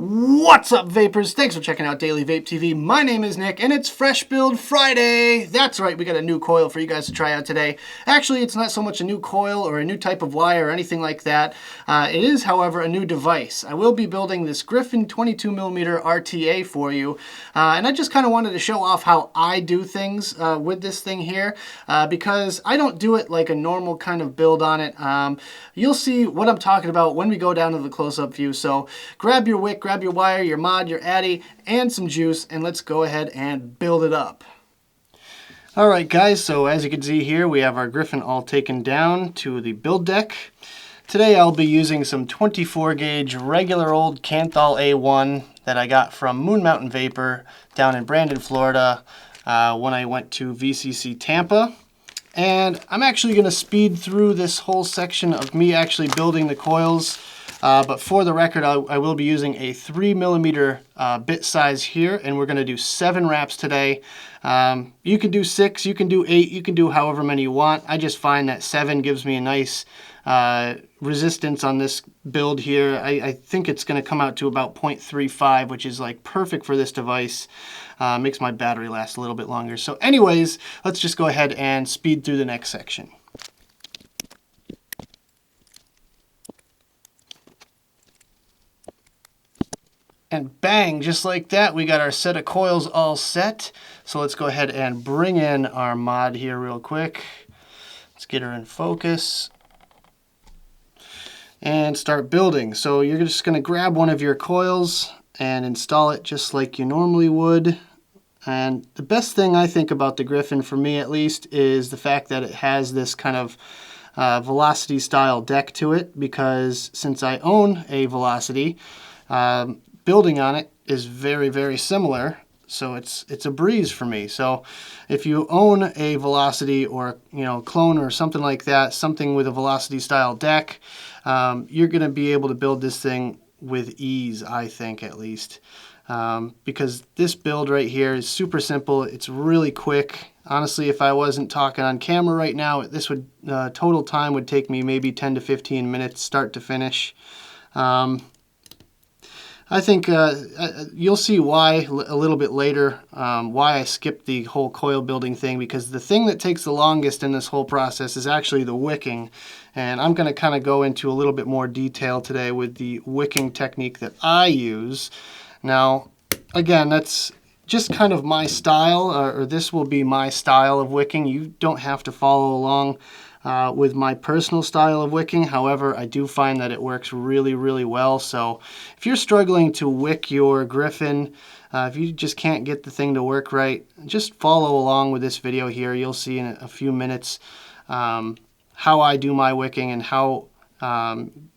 What's up, vapors? Thanks for checking out Daily Vape TV. My name is Nick, and it's Fresh Build Friday. That's right, we got a new coil for you guys to try out today. Actually, it's not so much a new coil or a new type of wire or anything like that. It is, however, a new device. I will be building this Griffin 22mm RTA for you, and I just kind of wanted to show off how I do things with this thing here, because I don't do it like a normal kind of build on it. You'll see what I'm talking about when we go down to the close-up view, so grab your wick, grab your wire, your mod, your addy, and some juice, and let's go ahead and build it up. Alright guys, so as you can see here, we have our Griffin all taken down to the build deck. Today I'll be using some 24 gauge regular old Kanthal A1 that I got from Moon Mountain Vapor down in Brandon, Florida when I went to VCC Tampa. And I'm actually going to speed through this whole section of me actually building the coils. But for the record, I will be using a 3mm bit size here, and we're going to do 7 wraps today. You can do 6, you can do 8, you can do however many you want. I just find that 7 gives me a nice resistance on this build here. I think it's going to come out to about 0.35, which is like perfect for this device. Makes my battery last a little bit longer. So anyways, let's just go ahead and speed through the next section. And bang, just like that, we got our set of coils all set. So let's go ahead and bring in our mod here real quick. Let's get her in focus and start building. So you're just going to grab one of your coils and install it just like you normally would. And the best thing I think about the Griffin, for me at least, is the fact that it has this kind of Velocity style deck to it, because since I own a Velocity, building on it is very, very similar, so it's a breeze for me. So if you own a Velocity or clone or something like that, something with a Velocity style deck, you're going to be able to build this thing with ease, I think, at least, because this build right here is super simple. It's really quick. Honestly, if I wasn't talking on camera right now, this would total time would take me maybe 10 to 15 minutes start to finish. I think you'll see why a little bit later, why I skipped the whole coil building thing, because the thing that takes the longest in this whole process is actually the wicking. And I'm going to kind of go into a little bit more detail today with the wicking technique that I use. Now, again, that's just kind of my style, or this will be my style of wicking. You don't have to follow along with my personal style of wicking. However, I do find that it works really, really well. So if you're struggling to wick your Griffin, if you just can't get the thing to work right, just follow along with this video here. You'll see in a few minutes how I do my wicking and how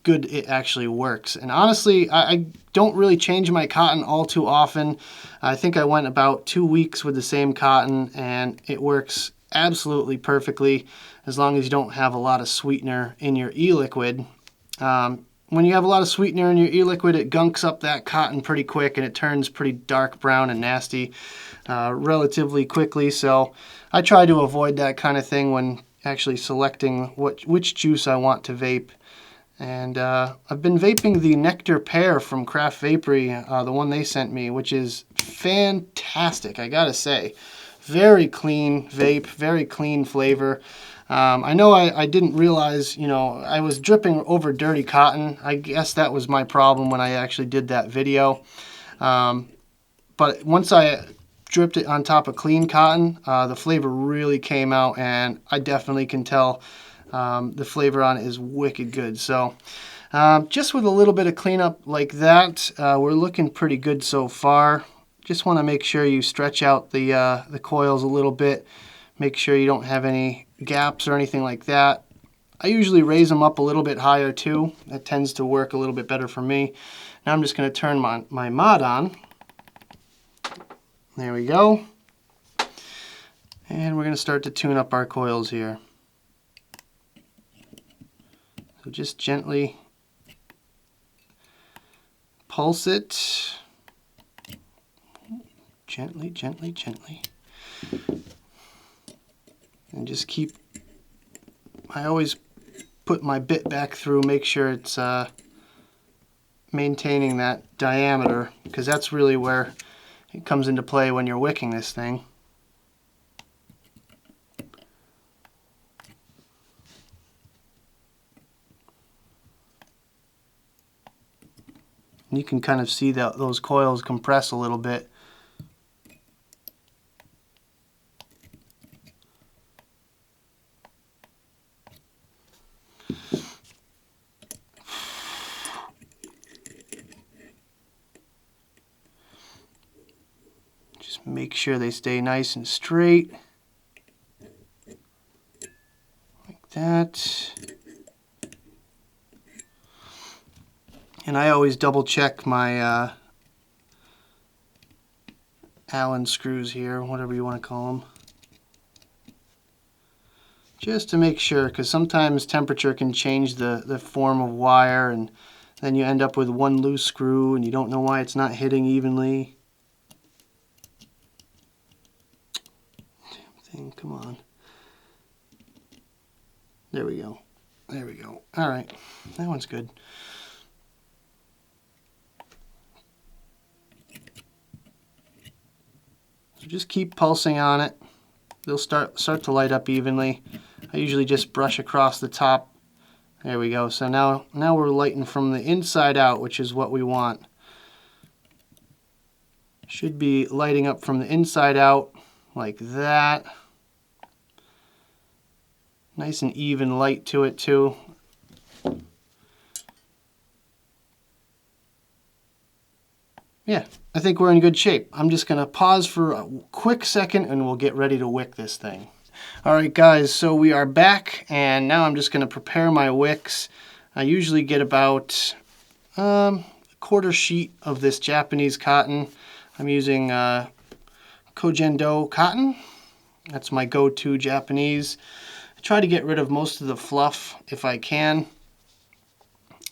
good it actually works. And honestly, I don't really change my cotton all too often. I think I went about 2 weeks with the same cotton, and it works absolutely perfectly, as long as you don't have a lot of sweetener in your e-liquid. When you have a lot of sweetener in your e-liquid, it gunks up that cotton pretty quick, and it turns pretty dark brown and nasty relatively quickly. So I try to avoid that kind of thing when actually selecting which juice I want to vape. And I've been vaping the Nectar Pear from Craft Vapery, the one they sent me, which is fantastic, I gotta say. Very clean vape, very clean flavor. I know I didn't realize, I was dripping over dirty cotton. I guess that was my problem when I actually did that video. But once I dripped it on top of clean cotton, the flavor really came out, and I definitely can tell the flavor on it is wicked good. So just with a little bit of cleanup like that, we're looking pretty good so far. Just want to make sure you stretch out the coils a little bit. Make sure you don't have any gaps or anything like that. I usually raise them up a little bit higher too. That tends to work a little bit better for me. Now I'm just going to turn my mod on. There we go. And we're going to start to tune up our coils here. So just gently pulse it. Gently, gently, gently. And just keep, I always put my bit back through, make sure it's maintaining that diameter, because that's really where it comes into play when you're wicking this thing. And you can kind of see that those coils compress a little bit. Just make sure they stay nice and straight. Like that. And I always double check my Allen screws here, whatever you want to call them. Just to make sure, because sometimes temperature can change the form of wire, and then you end up with one loose screw and you don't know why it's not hitting evenly. Damn thing, come on. There we go. There we go. Alright, that one's good. So just keep pulsing on it. They'll start to light up evenly. I usually just brush across the top. There we go. So now we're lighting from the inside out, which is what we want. Should be lighting up from the inside out like that. Nice and even light to it too. Yeah, I think we're in good shape. I'm just going to pause for a quick second and we'll get ready to wick this thing. Alright guys, so we are back, and now I'm just going to prepare my wicks. I usually get about a quarter sheet of this Japanese cotton. I'm using Kojendo cotton. That's my go-to Japanese. I try to get rid of most of the fluff if I can.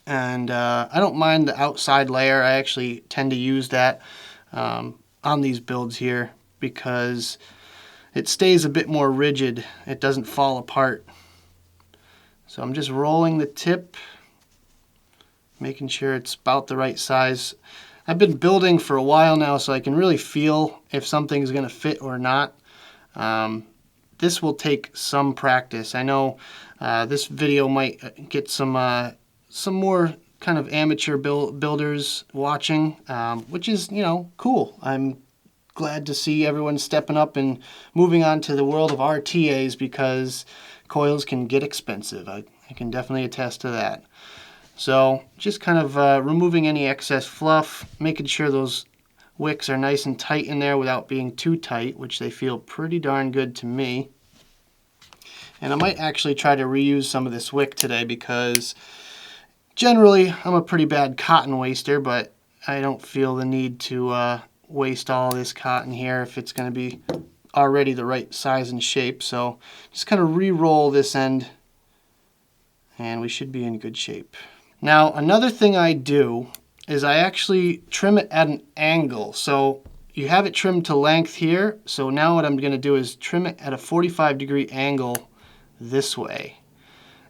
And I don't mind the outside layer. I actually tend to use that on these builds here because it stays a bit more rigid. It doesn't fall apart. So I'm just rolling the tip, making sure it's about the right size. I've been building for a while now, so I can really feel if something's going to fit or not. This will take some practice. I know this video might get some more kind of amateur builders watching, which is, you know, cool. I'm glad to see everyone stepping up and moving on to the world of RTAs, because coils can get expensive. I can definitely attest to that. So just kind of removing any excess fluff, making sure those wicks are nice and tight in there without being too tight, which they feel pretty darn good to me. And I might actually try to reuse some of this wick today, because generally I'm a pretty bad cotton waster, but I don't feel the need to waste all this cotton here if it's going to be already the right size and shape. So just kind of re-roll this end and we should be in good shape. Now another thing I do is I actually trim it at an angle. So you have it trimmed to length here. So now what I'm going to do is trim it at a 45-degree angle this way.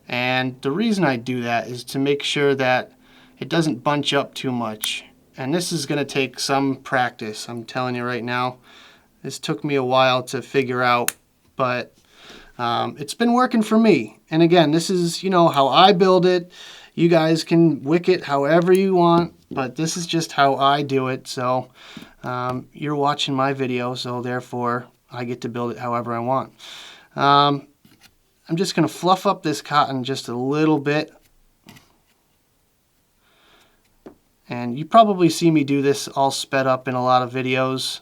And the reason I do that is to make sure that it doesn't bunch up too much. And this is going to take some practice, I'm telling you right now. This took me a while to figure out, but it's been working for me. And again, this is, you know, how I build it. You guys can wick it however you want, but this is just how I do it. So you're watching my video, so therefore I get to build it however I want. I'm just going to fluff up this cotton just a little bit. And you probably see me do this all sped up in a lot of videos.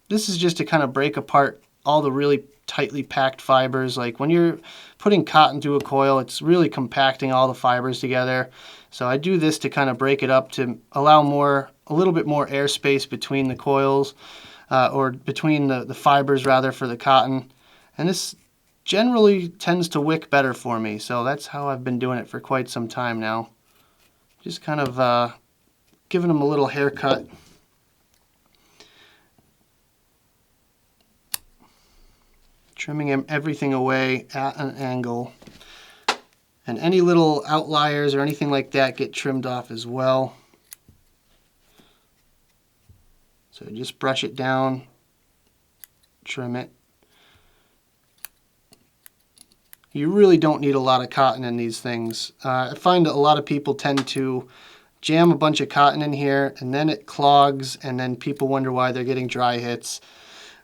This is just to kind of break apart all the really tightly packed fibers. Like when you're putting cotton through a coil, it's really compacting all the fibers together. So I do this to kind of break it up to allow a little bit more airspace between the coils, or between the fibers rather, for the cotton. And this generally tends to wick better for me. So that's how I've been doing it for quite some time now. Just kind of giving them a little haircut. Trimming everything away at an angle. And any little outliers or anything like that get trimmed off as well. So just brush it down, trim it. You really don't need a lot of cotton in these things. I find that a lot of people tend to jam a bunch of cotton in here and then it clogs and then people wonder why they're getting dry hits.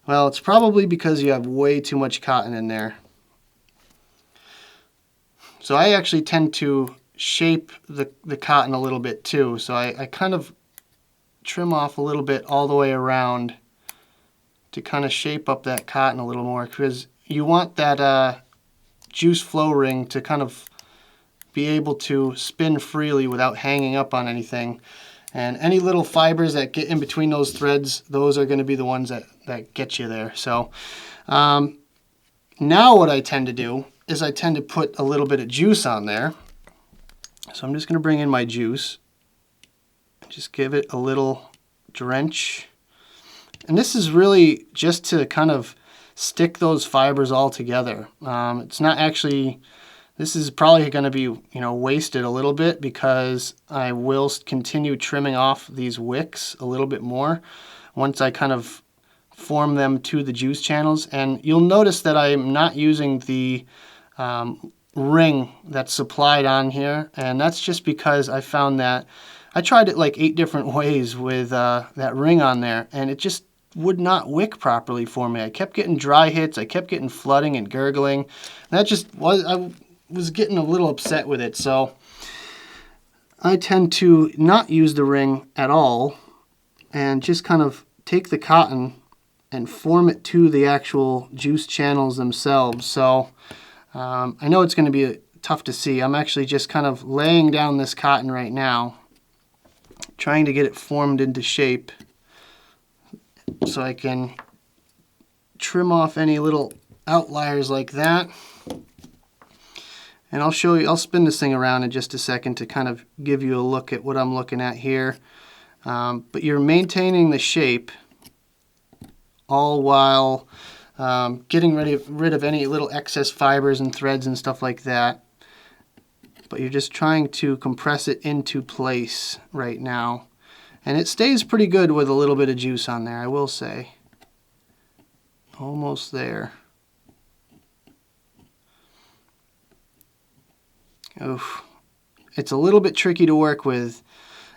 Well, it's probably because you have way too much cotton in there. So I actually tend to shape the cotton a little bit too. So I kind of trim off a little bit all the way around to kind of shape up that cotton a little more, because you want that juice flow ring to kind of be able to spin freely without hanging up on anything. And any little fibers that get in between those threads, those are going to be the ones that get you there. So now what I tend to do is I tend to put a little bit of juice on there. So I'm just going to bring in my juice. Just give it a little drench. And this is really just to kind of stick those fibers all together. It's not actually, this is probably going to be, wasted a little bit because I will continue trimming off these wicks a little bit more once I kind of form them to the juice channels. And you'll notice that I'm not using the ring that's supplied on here, and that's just because I found that I tried it like 8 different ways with that ring on there, and it just would not wick properly for me. I kept getting dry hits, I kept getting flooding and gurgling, and that just was, I was getting a little upset with it. So I tend to not use the ring at all and just kind of take the cotton and form it to the actual juice channels themselves. So I know it's going to be tough to see. I'm actually just kind of laying down this cotton right now, trying to get it formed into shape so I can trim off any little outliers like that. And I'll show you, I'll spin this thing around in just a second to kind of give you a look at what I'm looking at here. But you're maintaining the shape all while getting rid of any little excess fibers and threads and stuff like that. But you're just trying to compress it into place right now. And it stays pretty good with a little bit of juice on there, I will say. Almost there. Oof. It's a little bit tricky to work with.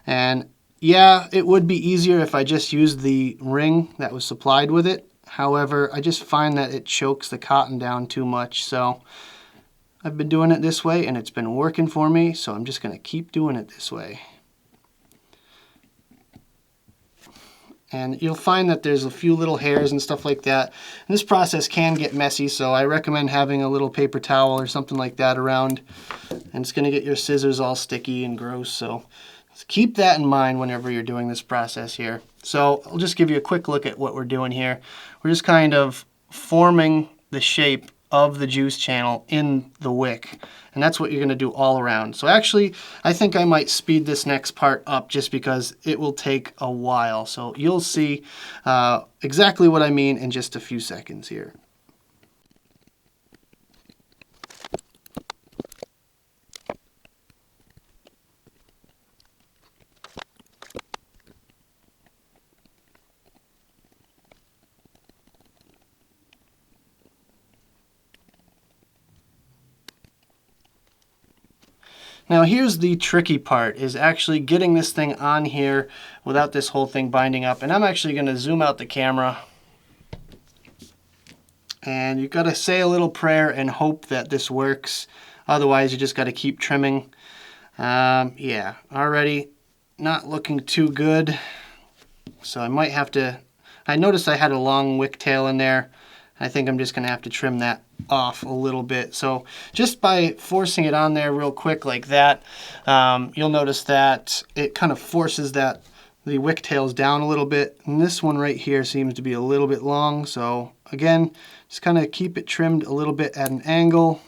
And yeah, it would be easier if I just used the ring that was supplied with it. However, I just find that it chokes the cotton down too much. So I've been doing it this way and it's been working for me. So I'm just going to keep doing it this way. And you'll find that there's a few little hairs and stuff like that. And this process can get messy, so I recommend having a little paper towel or something like that around. And it's going to get your scissors all sticky and gross, so keep that in mind whenever you're doing this process here. So I'll just give you a quick look at what we're doing here. We're just kind of forming the shape of the juice channel in the wick. And that's what you're going to do all around. So actually, I think I might speed this next part up just because it will take a while. So you'll see exactly what I mean in just a few seconds here. Now here's the tricky part, is actually getting this thing on here without this whole thing binding up. And I'm actually going to zoom out the camera. And you've got to say a little prayer and hope that this works. Otherwise you just got to keep trimming. Yeah, already not looking too good. So I might have to, I noticed I had a long wick tail in there. I think I'm just going to have to trim that off a little bit. So just by forcing it on there real quick like that, you'll notice that it kind of forces the wick tails down a little bit. And this one right here seems to be a little bit long. So again, just kind of keep it trimmed a little bit at an angle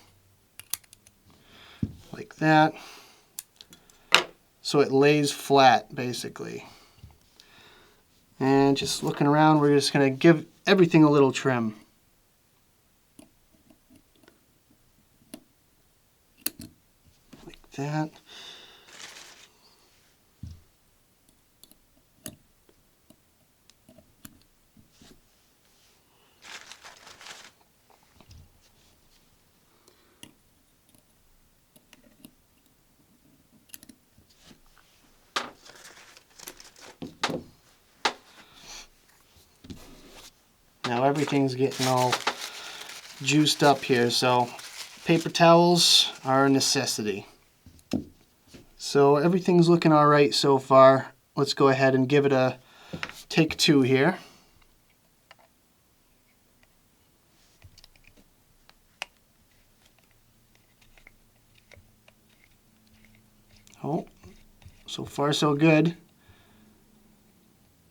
like that, so it lays flat basically. And just looking around, we're just going to give everything a little trim. that. Now everything's getting all juiced up here, so paper towels are a necessity. So everything's looking all right so far. Let's go ahead and give it a take 2 here. Oh, so far so good.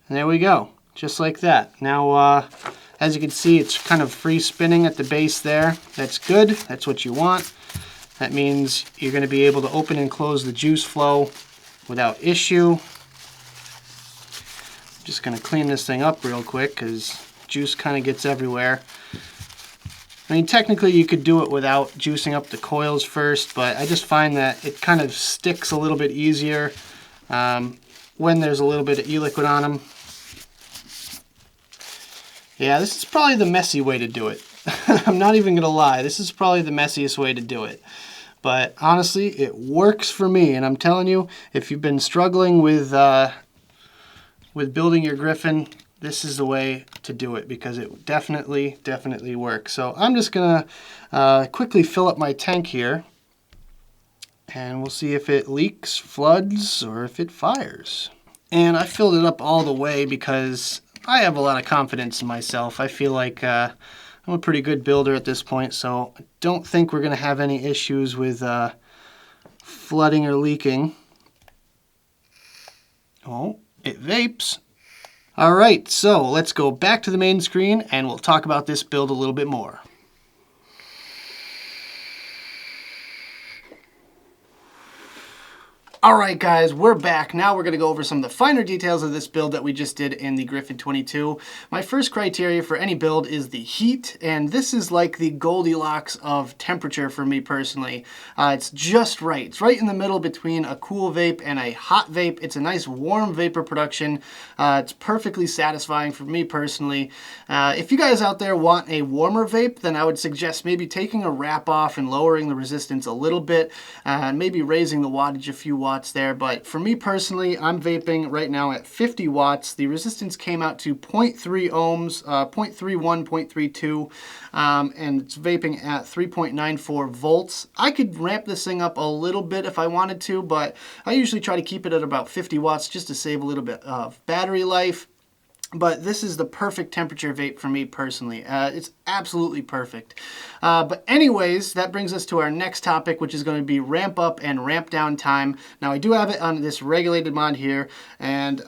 And there we go, just like that. Now, as you can see, it's kind of free spinning at the base there. That's good, that's what you want. That means you're going to be able to open and close the juice flow without issue. Just going to clean this thing up real quick because juice kind of gets everywhere. I mean, technically you could do it without juicing up the coils first, but I just find that it kind of sticks a little bit easier when there's a little bit of e-liquid on them. Yeah, this is probably the messy way to do it. I'm not even gonna lie, this is probably the messiest way to do it. But honestly, it works for me, and I'm telling you, if you've been struggling with building your Griffin, this is the way to do it because it definitely works. So I'm just gonna quickly fill up my tank here, and we'll see if it leaks, floods, or if it fires. And I filled it up all the way because I have a lot of confidence in myself. I feel like I'm a pretty good builder at this point, so I don't think we're going to have any issues with flooding or leaking. Oh, it vapes. All right, so let's go back to the main screen and we'll talk about this build a little bit more. Alright guys, we're back. Now we're going to go over some of the finer details of this build that we just did in the Griffin 22. My first criteria for any build is the heat, and this is like the Goldilocks of temperature for me personally. It's just right. It's right in the middle between a cool vape and a hot vape. It's a nice warm vapor production. It's perfectly satisfying for me personally. If you guys out there want a warmer vape, then I would suggest maybe taking a wrap off and lowering the resistance a little bit, and maybe raising the wattage a few watts there. But for me personally, I'm vaping right now at 50 watts. The resistance came out to 0.3 ohms, 0.31, 0.32, and it's vaping at 3.94 volts. I could ramp this thing up a little bit if I wanted to, but I usually try to keep it at about 50 watts just to save a little bit of battery life. But this is the perfect temperature vape for me personally. It's absolutely perfect. But anyways, that brings us to our next topic, which is going to be ramp up and ramp down time. Now I do have it on this regulated mod here, and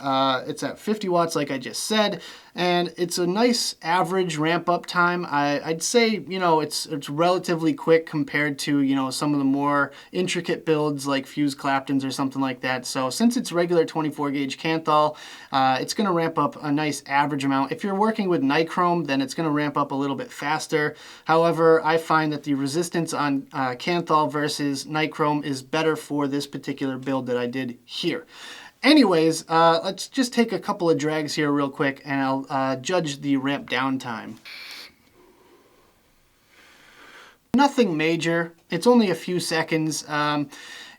it's at 50 watts like I just said. And it's a nice average ramp up time. I'd say, you know, it's relatively quick compared to, you know, some of the more intricate builds like Fuse Claptons or something like that. So since it's regular 24 gauge Kanthal, it's going to ramp up a nice average amount. If you're working with nichrome, then it's going to ramp up a little bit faster. However, I find that the resistance on Kanthal versus nichrome is better for this particular build that I did here. Anyways, let's just take a couple of drags here real quick and I'll judge the ramp down time. Nothing major. It's only a few seconds.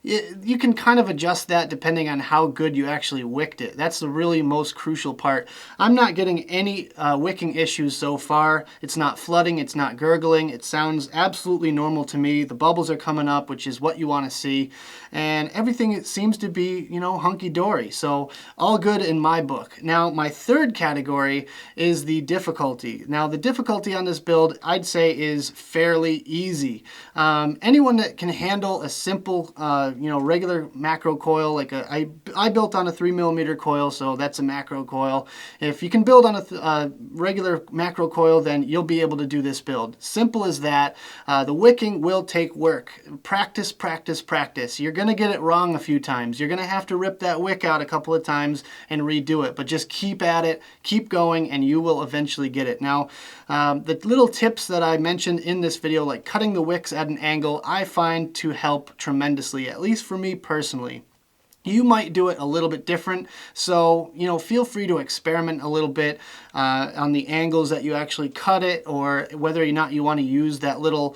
You can kind of adjust that depending on how good you actually wicked it. That's the really most crucial part. I'm not getting any wicking issues so far. It's not flooding, it's not gurgling. It sounds absolutely normal to me. The bubbles are coming up, which is what you want to see. And everything, it seems to be, you know, hunky-dory. So all good in my book. Now, my third category is the difficulty. Now, the difficulty on this build, I'd say, is fairly easy. Anyone that can handle a simple you know, regular macro coil, like I built on a 3mm coil, so that's a macro coil. If you can build on a regular macro coil, then you'll be able to do this build. Simple as that. The wicking will take work. Practice, practice, practice. You're going to get it wrong a few times. You're going to have to rip that wick out a couple of times and redo it, but just keep at it, keep going, and you will eventually get it. Now, the little tips that I mentioned in this video, like cutting the wicks at an angle, I find to help tremendously. At at least for me personally. You might do it a little bit different, so feel free to experiment a little bit on the angles that you actually cut it, or whether or not you want to use that little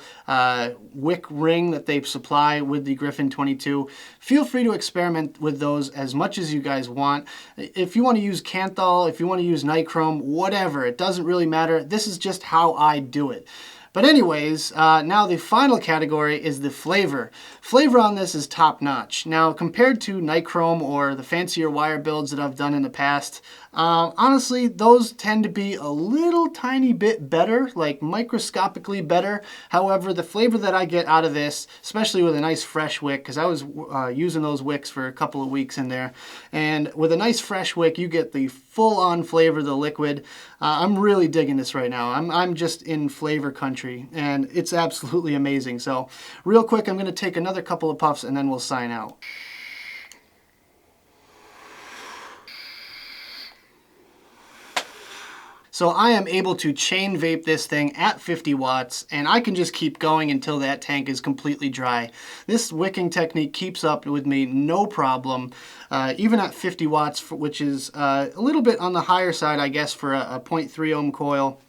wick ring that they supply with the Griffin 22. Feel free to experiment with those as much as you guys want. If you want to use Kanthal, if you want to use nichrome, whatever, it doesn't really matter. This is just how I do it. But anyways, now the final category is the flavor. Flavor on this is top notch. Now, compared to nichrome or the fancier wire builds that I've done in the past, honestly, those tend to be a little tiny bit better, like microscopically better. However, the flavor that I get out of this, especially with a nice fresh wick, because I was using those wicks for a couple of weeks in there, and with a nice fresh wick, you get the full-on flavor of the liquid. I'm really digging this right now. I'm just in flavor country, and it's absolutely amazing. So real quick, I'm going to take another couple of puffs and then we'll sign out. So I am able to chain vape this thing at 50 watts, and I can just keep going until that tank is completely dry. This wicking technique keeps up with me no problem, even at 50 watts, which is a little bit on the higher side, I guess, for a 0.3 ohm coil.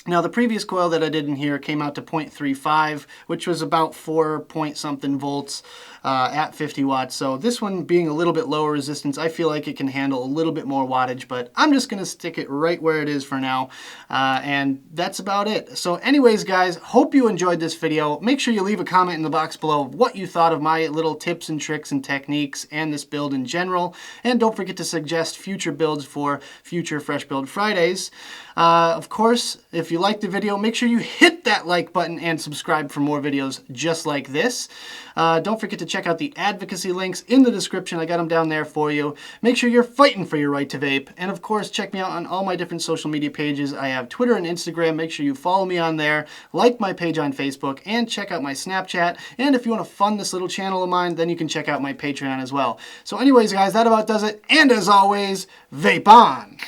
Now, the previous coil that I did in here came out to 0.35, which was about 4 point something volts at 50 watts. So this one being a little bit lower resistance, I feel like it can handle a little bit more wattage, but I'm just going to stick it right where it is for now. And that's about it. So anyways, guys, hope you enjoyed this video. Make sure you leave a comment in the box below of what you thought of my little tips and tricks and techniques and this build in general. And don't forget to suggest future builds for future Fresh Build Fridays. Of course, if you liked the video, make sure you hit that like button and subscribe for more videos just like this. Don't forget to check out the advocacy links in the description. I got them down there for you. Make sure you're fighting for your right to vape. And of course, check me out on all my different social media pages. I have Twitter and Instagram. Make sure you follow me on there, like my page on Facebook, and check out my Snapchat. And if you want to fund this little channel of mine, then you can check out my Patreon as well. So anyways, guys, that about does it. And as always, vape on!